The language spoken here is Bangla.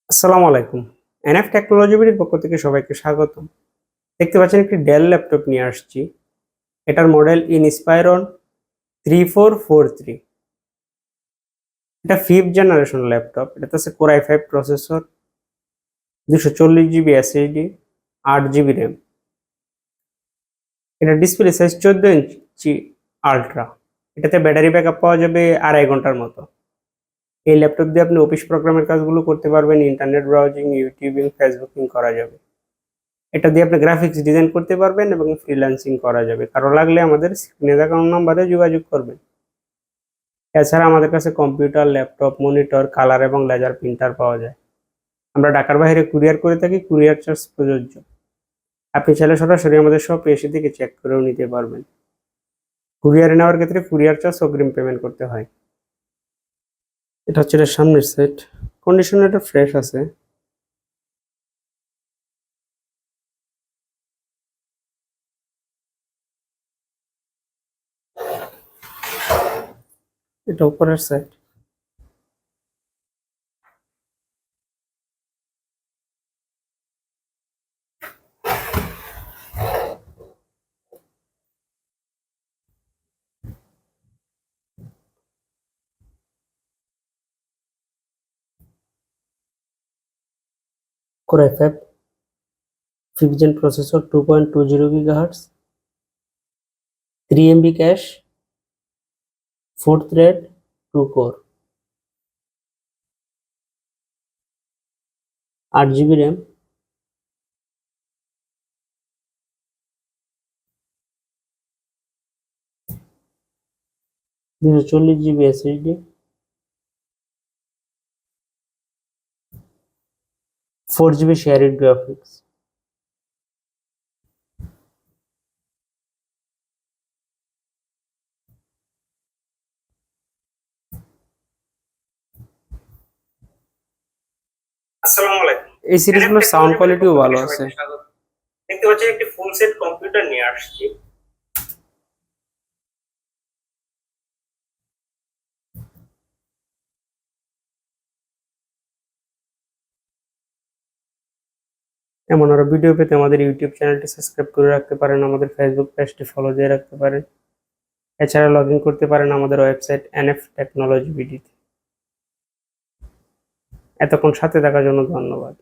আসসালামু আলাইকুম। এনএফ টেকনোলজি বিডির পক্ষ থেকে সবাইকে স্বাগতম। দেখতে পাচ্ছেন একটি ডেল ল্যাপটপ নিয়ে আসছি। এটার মডেল ইনস্পায়রন 3443। এটা 5th জেনারেশন ল্যাপটপ। এটাতে আছে core i5 processor, 240 GB SSD, 8 GB RAM. এটা ডিসপ্লে সাইজ 14 ইঞ্চি আলট্রা। এটাতে ব্যাটারি ব্যাকআপ পাওয়া যাবে 2.5 ঘন্টার মতো। এই ল্যাপটপ দিয়ে আপনি অফিস প্রোগ্রামের কাজগুলো করতে পারবেন, ইন্টারনেট ব্রাউজিং, ইউটিউবিং, ফেসবুকিং করা যাবে। এটা দিয়ে আপনি গ্রাফিক্স ডিজাইন করতে পারবেন এবং ফ্রিল্যান্সিং করা যাবে। কারো লাগলে আমাদের স্ক্রিনে দেওয়া নম্বরে যোগাযোগ করবেন। এছাড়া আমাদের কাছে কম্পিউটার, ল্যাপটপ, মনিটর, কালার এবং লেজার প্রিন্টার পাওয়া যায়। আমরা ঢাকার বাইরে কুরিয়ার করে থাকি, কুরিয়ার চার্জ প্রযোজ্য। আপনি চাইলে সরাসরি আমাদের শপে এসে থেকে চেক করেও নিতে পারবেন। কুরিয়ারে নেওয়ার ক্ষেত্রে কুরিয়ার চার্জ অগ্রিম পেমেন্ট করতে হয়। এটা হচ্ছে এর সামনের সেট। কন্ডিশন এটা ফ্রেশ আছে। এটা উপরের side. Core i5 5th gen processor, 2.20 GHz, 3 MB cache, 4 thread, 2 core, 8 GB RAM, 240 GB SSD, 4 GB shared graphics. আসসালামু আলাইকুম। এই সিরিজগুলোর সাউন্ড কোয়ালিটিও ভালো আছে। দেখতে পাচ্ছেন একটি ফুল সেট কম্পিউটার নিয়ে আসছি। এমন আরো ভিডিও পেতে আমাদের ইউটিউব চ্যানেলটি সাবস্ক্রাইব করে রাখতে পারেন, আমাদের ফেসবুক পেজটি ফলো দিয়ে রাখতে পারেন। এছাড়া লগ ইন করতে পারেন আমাদের ওয়েবসাইট এনএফ টেকনোলজি বিডি। এতক্ষণ সাথে থাকার জন্য ধন্যবাদ।